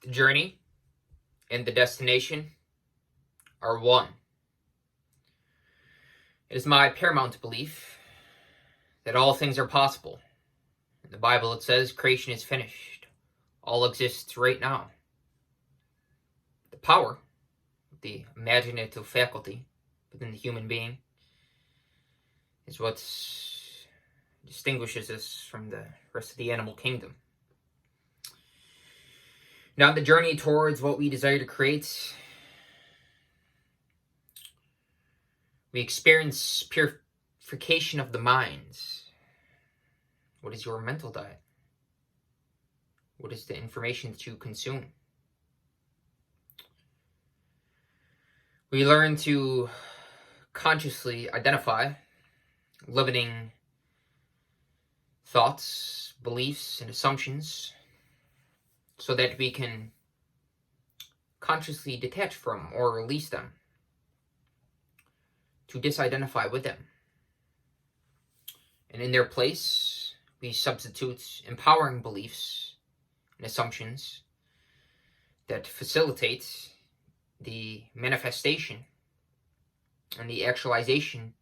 The journey and the destination are one. It is my paramount belief that all things are possible. In the Bible it says creation is finished. All exists right now. The power, the imaginative faculty within the human being is what distinguishes us from the rest of the animal kingdom. Now, the journey towards what we desire to create, we experience purification of the mind. What is your mental diet? What is the information that you consume? We learn to consciously identify limiting thoughts, beliefs, and assumptions so that we can consciously detach from or release them, to disidentify with them. And in their place, we substitute empowering beliefs and assumptions that facilitate the manifestation and the actualization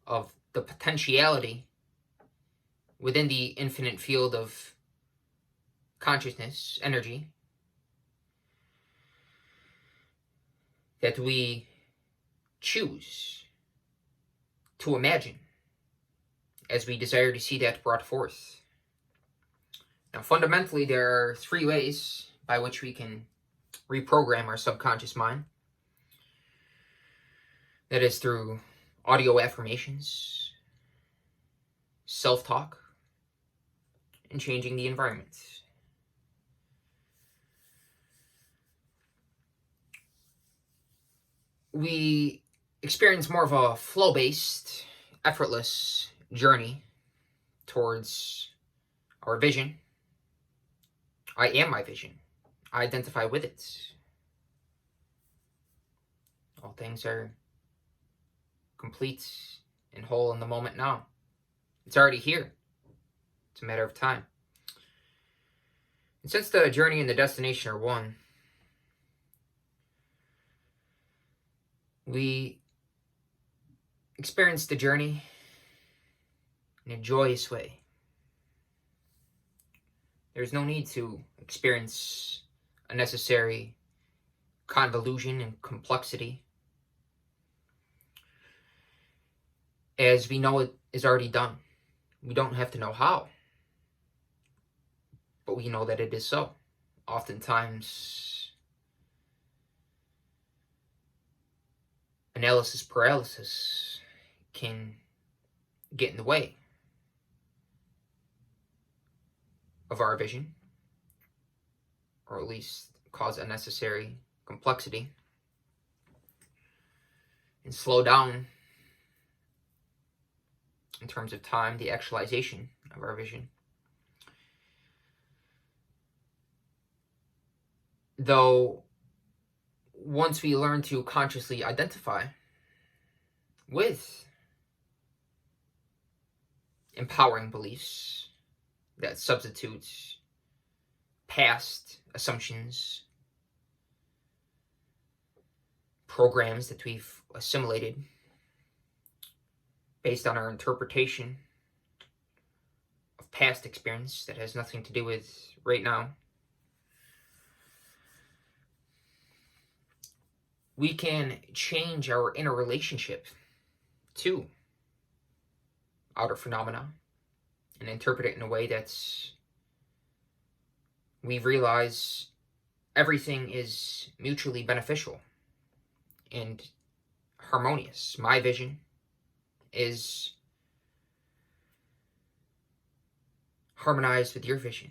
of the potentiality within the infinite field of consciousness, energy, that we choose to imagine as we desire to see that brought forth. Now, fundamentally, there are three ways by which we can reprogram our subconscious mind. That is through audio affirmations, self-talk, and changing the environment. We experience more of a flow-based, effortless journey towards our vision. I am my vision. I identify with it. All things are complete and whole in the moment now. It's already here. It's a matter of time. And since the journey and the destination are one, we experience the journey in a joyous way. There's no need to experience unnecessary convolution and complexity, as we know it is already done. We don't have to know how, but we know that it is so. Oftentimes, analysis paralysis can get in the way of our vision, or at least cause unnecessary complexity and slow down in terms of time the actualization of our vision. Though once we learn to consciously identify with empowering beliefs that substitute past assumptions, programs that we've assimilated based on our interpretation of past experience that has nothing to do with right now, we can change our inner relationship to outer phenomena and interpret it in a way that's, we realize everything is mutually beneficial and harmonious. My vision is harmonized with your vision.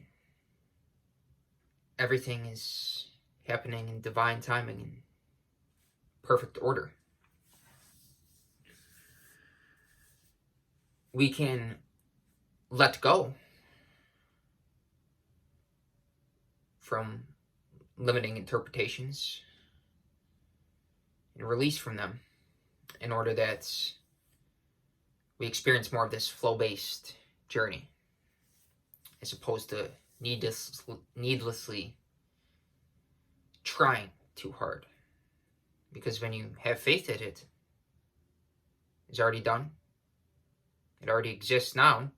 Everything is happening in divine timing and perfect order. We can let go from limiting interpretations and release from them in order that we experience more of this flow-based journey as opposed to needlessly trying too hard. Because when you have faith that it is already done, it already exists now,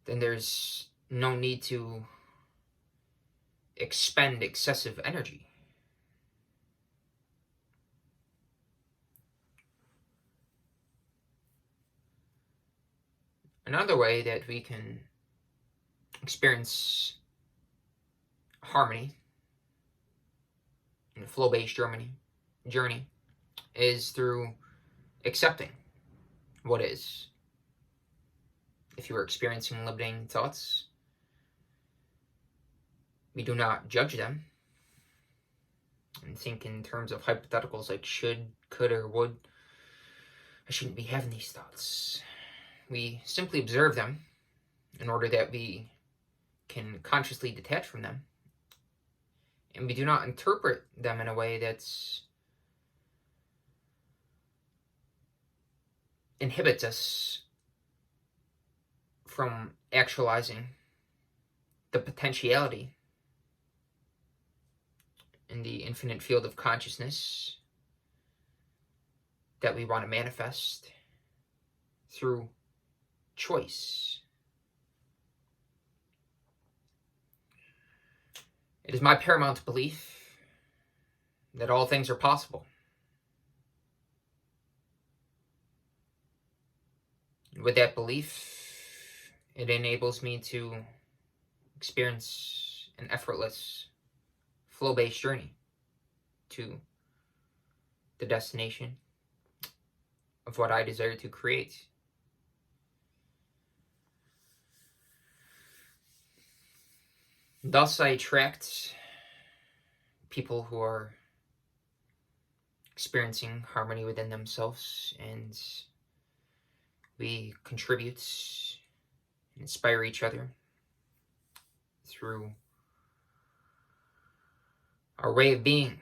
then there's no need to expend excessive energy. Another way that we can experience harmony in a flow-based journey is through accepting what is. If you are experiencing limiting thoughts, we do not judge them and think in terms of hypotheticals like should, could, or would. I shouldn't be having these thoughts. We simply observe them in order that we can consciously detach from them. And we do not interpret them in a way that's inhibits us from actualizing the potentiality in the infinite field of consciousness that we want to manifest through choice. It is my paramount belief that all things are possible. And with that belief, it enables me to experience an effortless, flow-based journey to the destination of what I desire to create. Thus, I attract people who are experiencing harmony within themselves, and we contribute and inspire each other through our way of being.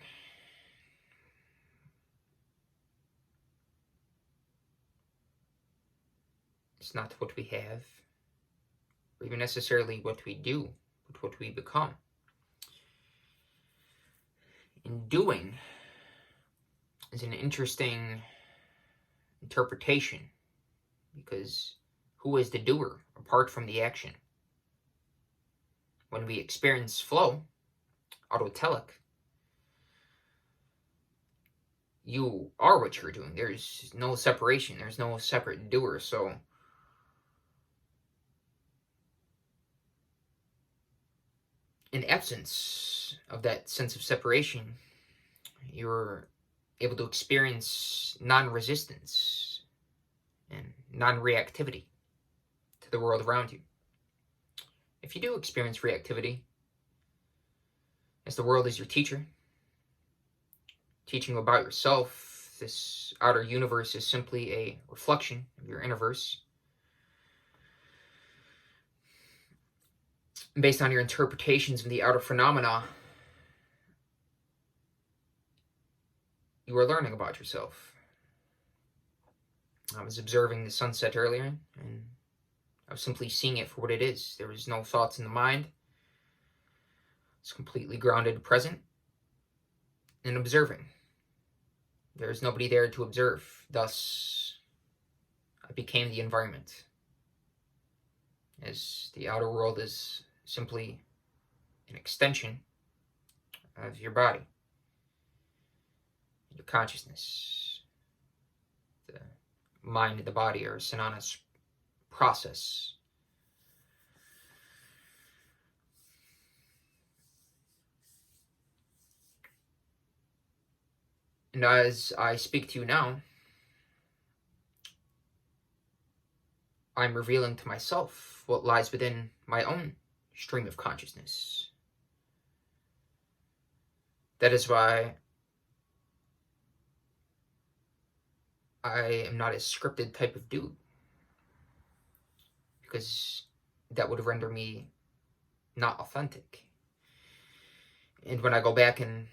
It's not what we have, or even necessarily what we do, but what we become. And doing is an interesting interpretation, because who is the doer apart from the action? When we experience flow, autotelic, you are what you're doing. There's no separation. There's no separate doer. So in absence of that sense of separation, you're able to experience non-resistance and non-reactivity to the world around you. If you do experience reactivity, as the world is your teacher, teaching you about yourself, this outer universe is simply a reflection of your innerverse. Based on your interpretations of the outer phenomena, you are learning about yourself. I was observing the sunset earlier, and I was simply seeing it for what it is. There was no thoughts in the mind. It's completely grounded, present, and observing. There is nobody there to observe. Thus, I became the environment, as the outer world is simply an extension of your body, your consciousness. The mind and the body are a synonymous process. And as I speak to you now, I'm revealing to myself what lies within my own stream of consciousness. That is why I am not a scripted type of dude, because that would render me not authentic. And when I go back and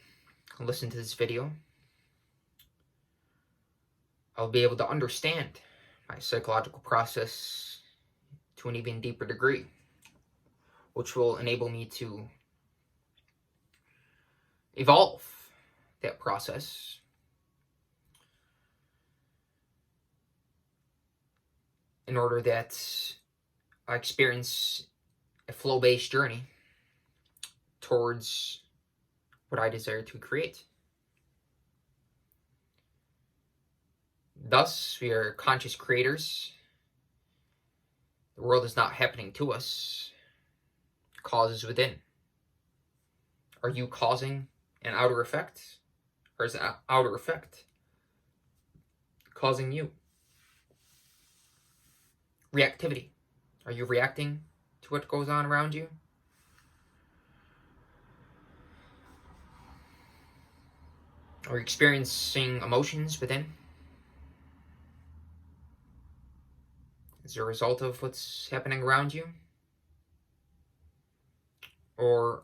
listen to this video, I'll be able to understand my psychological process to an even deeper degree, which will enable me to evolve that process in order that I experience a flow-based journey towards what I desire to create. Thus, we are conscious creators. The world is not happening to us. Cause is within. Are you causing an outer effect? Or is an outer effect causing you? Reactivity. Are you reacting to what goes on around you? Are you experiencing emotions within as a result of what's happening around you? Or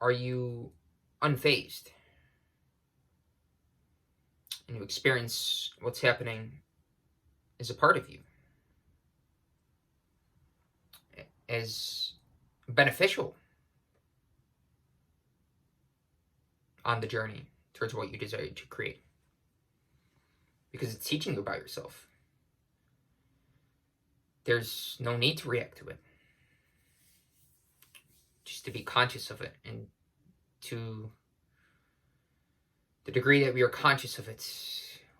are you unfazed and you experience what's happening as a part of you, as beneficial on the journey towards what you desire to create? Because it's teaching you about yourself. There's no need to react to it. Just to be conscious of it, and to the degree that we are conscious of it,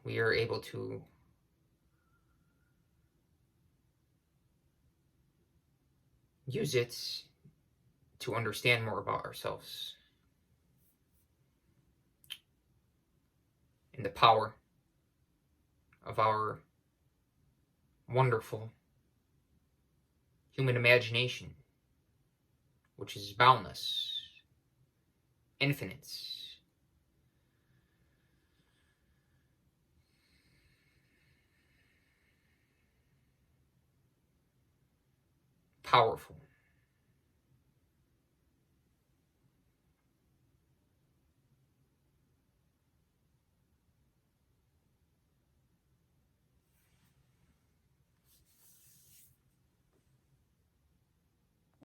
we are able to use it to understand more about ourselves and the power of our wonderful human imagination, which is boundless, infinite, powerful.